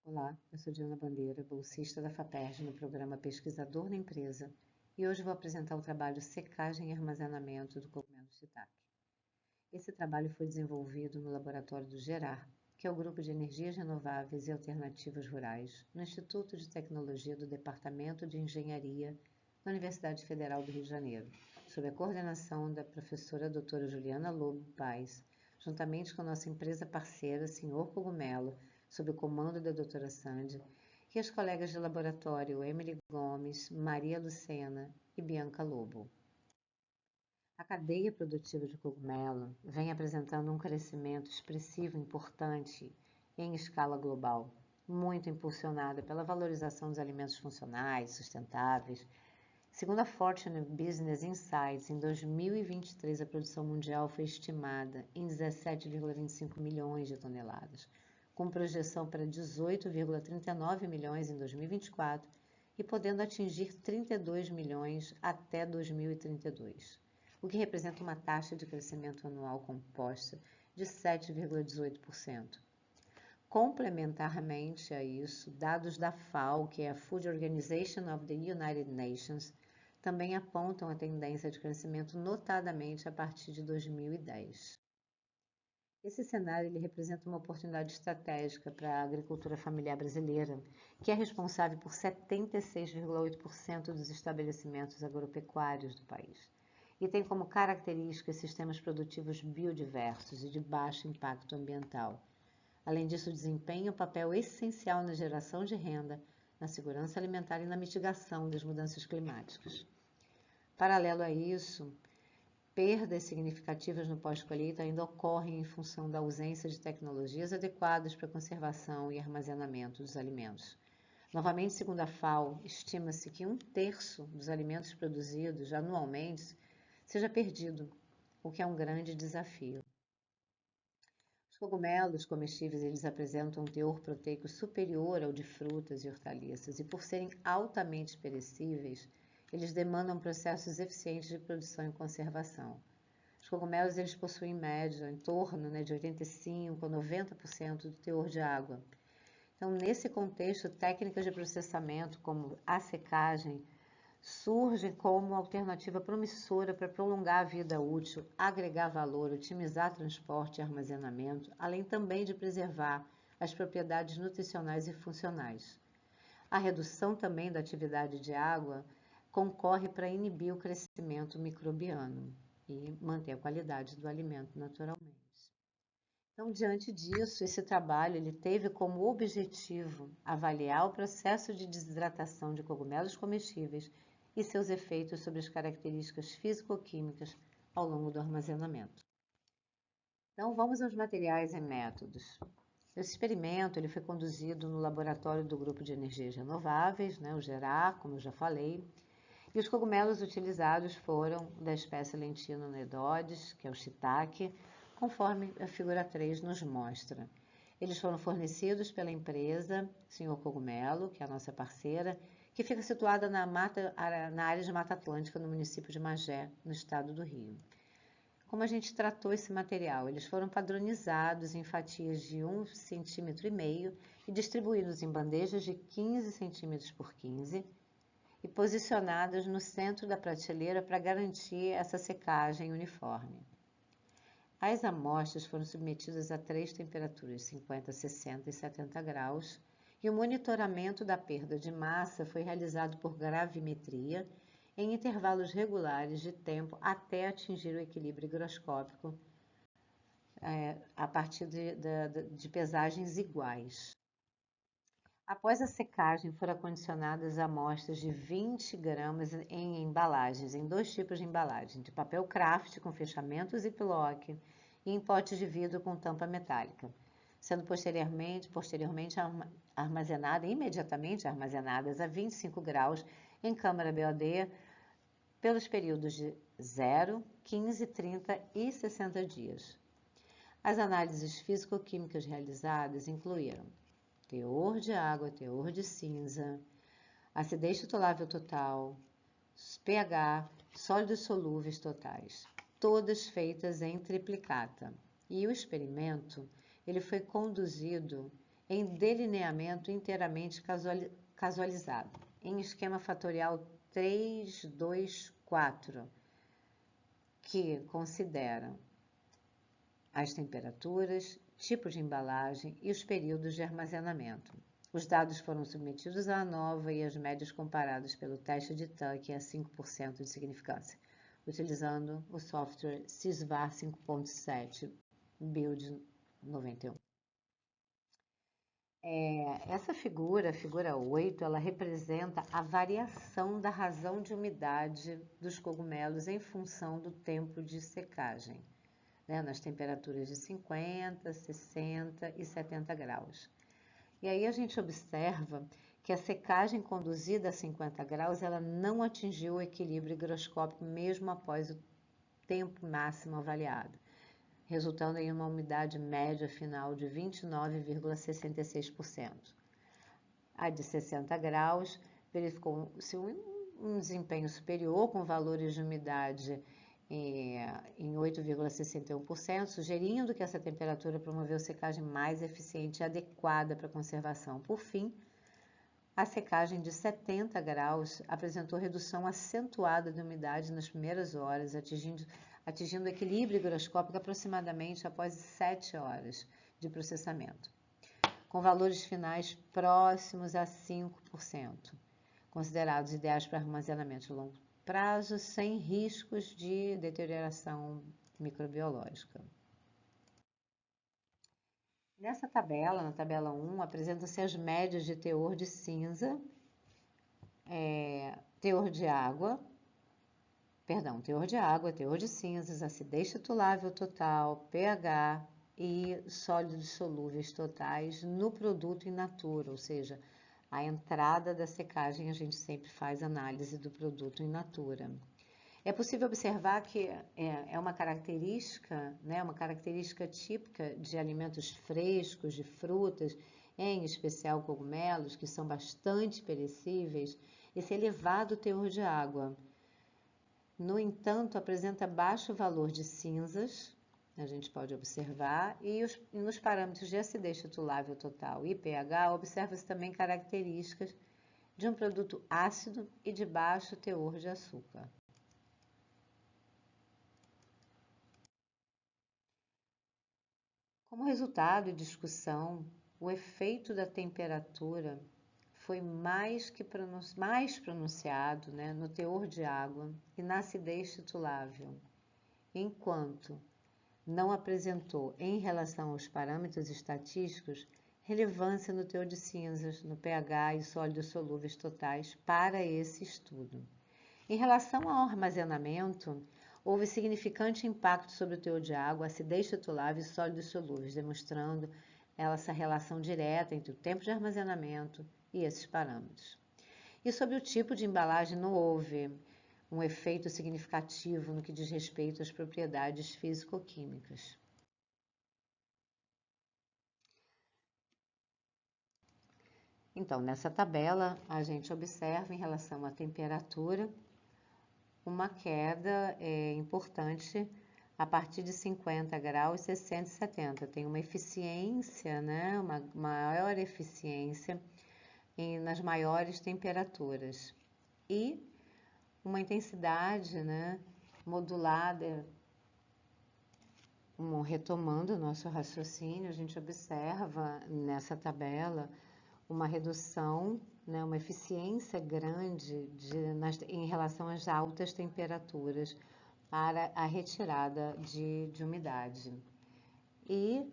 Olá, eu sou Diana Bandeira, bolsista da FAPERJ no programa Pesquisador na Empresa, e hoje vou apresentar o trabalho Secagem e Armazenamento do cogumelo shiitake. Esse trabalho foi desenvolvido no laboratório do GERAR, que é o Grupo de Energias Renováveis e Alternativas Rurais, no Instituto de Tecnologia do Departamento de Engenharia da Universidade Federal do Rio de Janeiro, sob a coordenação da professora doutora Juliana Lobo Paes, juntamente com a nossa empresa parceira, Senhor Cogumelo, sob o comando da doutora Sandy, e as colegas de laboratório Emily Gomes, Maria Lucena e Bianca Lobo. A cadeia produtiva de cogumelo vem apresentando um crescimento expressivo importante em escala global, muito impulsionada pela valorização dos alimentos funcionais, sustentáveis. Segundo a Fortune Business Insights, em 2023 a produção mundial foi estimada em 17,25 milhões de toneladas, com projeção para 18,39 milhões em 2024 e podendo atingir 32 milhões até 2032, o que representa uma taxa de crescimento anual composta de 7,18%. Complementarmente a isso, dados da FAO, que é a Food Organization of the United Nations, também apontam a tendência de crescimento notadamente a partir de 2010. Esse cenário ele representa uma oportunidade estratégica para a agricultura familiar brasileira, que é responsável por 76,8% dos estabelecimentos agropecuários do país, e tem como característica sistemas produtivos biodiversos e de baixo impacto ambiental. Além disso, desempenha um papel essencial na geração de renda, na segurança alimentar e na mitigação das mudanças climáticas. Paralelo a isso, perdas significativas no pós-colheita ainda ocorrem em função da ausência de tecnologias adequadas para a conservação e armazenamento dos alimentos. Novamente, segundo a FAO, estima-se que 1/3 dos alimentos produzidos anualmente seja perdido, o que é um grande desafio. Os cogumelos comestíveis eles apresentam um teor proteico superior ao de frutas e hortaliças e, por serem altamente perecíveis, eles demandam processos eficientes de produção e conservação. Os cogumelos eles possuem em média em torno de 85 a 90% do teor de água. Então, nesse contexto, técnicas de processamento como a secagem surgem como alternativa promissora para prolongar a vida útil, agregar valor, otimizar transporte e armazenamento, além também de preservar as propriedades nutricionais e funcionais. A redução também da atividade de água concorre para inibir o crescimento microbiano e manter a qualidade do alimento naturalmente. Então, diante disso, esse trabalho ele teve como objetivo avaliar o processo de desidratação de cogumelos comestíveis e seus efeitos sobre as características físico-químicas ao longo do armazenamento. Então, vamos aos materiais e métodos. Esse experimento ele foi conduzido no laboratório do Grupo de Energias Renováveis, o GERAR, como eu já falei, e os cogumelos utilizados foram da espécie Lentina noedodes, que é o shiitake, conforme a figura 3 nos mostra. Eles foram fornecidos pela empresa Senhor Cogumelo, que é a nossa parceira, que fica situada na área de Mata Atlântica, no município de Magé, no estado do Rio. Como a gente tratou esse material? Eles foram padronizados em fatias de 1,5 cm e distribuídos em bandejas de 15 cm por 15 e posicionadas no centro da prateleira para garantir essa secagem uniforme. As amostras foram submetidas a 3 temperaturas, 50, 60 e 70 graus, e o monitoramento da perda de massa foi realizado por gravimetria em intervalos regulares de tempo até atingir o equilíbrio higroscópico a partir de pesagens iguais. Após a secagem, foram acondicionadas amostras de 20 gramas em embalagens, em 2 tipos de embalagem, de papel craft com fechamento ziplock e em potes de vidro com tampa metálica, sendo posteriormente imediatamente armazenadas a 25 graus em câmara BOD pelos períodos de 0, 15, 30 e 60 dias. As análises físico-químicas realizadas incluíram teor de água, teor de cinza, acidez titolável total, pH, sólidos solúveis totais, todas feitas em triplicata. E o experimento ele foi conduzido em delineamento inteiramente casualizado, em esquema fatorial 3, 2, 4, que consideram as temperaturas, tipo de embalagem e os períodos de armazenamento. Os dados foram submetidos à ANOVA e as médias comparadas pelo teste de Tuck a 5% de significância, utilizando o software SysVar 5.7 Build 91. Essa figura, a figura 8, ela representa a variação da razão de umidade dos cogumelos em função do tempo de secagem, né, nas temperaturas de 50, 60 e 70 graus. E aí a gente observa que a secagem conduzida a 50 graus, ela não atingiu o equilíbrio higroscópico mesmo após o tempo máximo avaliado, resultando em uma umidade média final de 29,66%. A de 60 graus verificou-se um desempenho superior, com valores de umidade em 8,61%, sugerindo que essa temperatura promoveu secagem mais eficiente e adequada para a conservação. Por fim, a secagem de 70 graus apresentou redução acentuada de umidade nas primeiras horas, atingindo o equilíbrio higroscópico aproximadamente após 7 horas de processamento, com valores finais próximos a 5%, considerados ideais para armazenamento de longo prazo, sem riscos de deterioração microbiológica. Nessa tabela, na tabela 1, apresentam-se as médias de teor de cinza, teor de água, teor de cinzas, acidez titulável total, pH e sólidos solúveis totais no produto in natura, ou seja, a entrada da secagem, a gente sempre faz análise do produto in natura. É possível observar que é uma característica, né, uma característica típica de alimentos frescos, de frutas, em especial cogumelos, que são bastante perecíveis, esse elevado teor de água. No entanto, apresenta baixo valor de cinzas, a gente pode observar, e nos parâmetros de acidez titulável total e pH, observa-se também características de um produto ácido e de baixo teor de açúcar. Como resultado de discussão, o efeito da temperatura foi mais pronunciado, né, no teor de água e na acidez titulável, enquanto não apresentou, em relação aos parâmetros estatísticos, relevância no teor de cinzas, no pH e sólidos solúveis totais para esse estudo. Em relação ao armazenamento, houve significante impacto sobre o teor de água, acidez titulável e sólidos solúveis, demonstrando essa relação direta entre o tempo de armazenamento e esses parâmetros. E sobre o tipo de embalagem, não houve um efeito significativo no que diz respeito às propriedades físico-químicas. Então, nessa tabela, a gente observa, em relação à temperatura, uma queda importante a partir de 50 graus, 60 e 70. Tem uma eficiência, né, uma maior eficiência nas maiores temperaturas. E uma intensidade, né, modulada. Retomando o nosso raciocínio, a gente observa nessa tabela uma redução, né, uma eficiência grande em relação às altas temperaturas para a retirada de umidade. E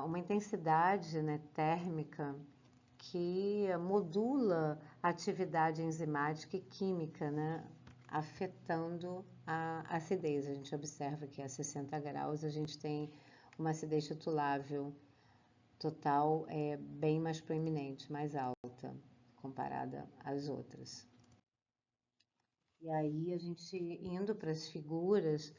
uma intensidade, né, térmica que modula a atividade enzimática e química, né, afetando a acidez. A gente observa que a 60 graus a gente tem uma acidez titulável total bem mais proeminente, mais alta, comparada às outras. E aí, a gente indo para as figuras,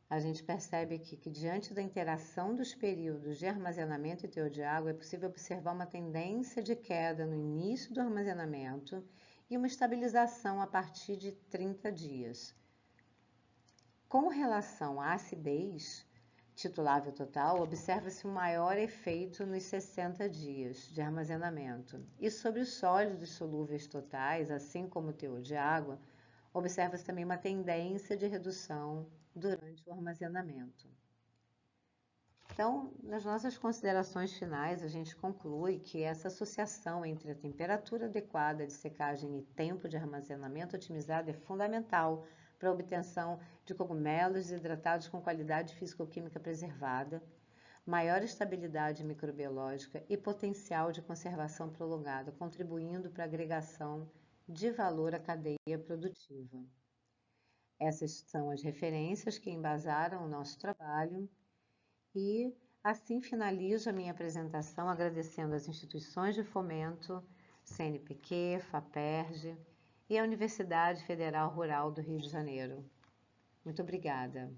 a gente percebe aqui que, diante da interação dos períodos de armazenamento e teor de água, é possível observar uma tendência de queda no início do armazenamento e uma estabilização a partir de 30 dias. Com relação à acidez, titulável total, observa-se um maior efeito nos 60 dias de armazenamento. E sobre os sólidos solúveis totais, assim como o teor de água, observa-se também uma tendência de redução durante o armazenamento. Então, nas nossas considerações finais, a gente conclui que essa associação entre a temperatura adequada de secagem e tempo de armazenamento otimizado é fundamental para a obtenção de cogumelos desidratados com qualidade físico-química preservada, maior estabilidade microbiológica e potencial de conservação prolongada, contribuindo para a agregação de valor à cadeia produtiva. Essas são as referências que embasaram o nosso trabalho. E assim finalizo a minha apresentação agradecendo às instituições de fomento, CNPq, FAPERJ e a Universidade Federal Rural do Rio de Janeiro. Muito obrigada.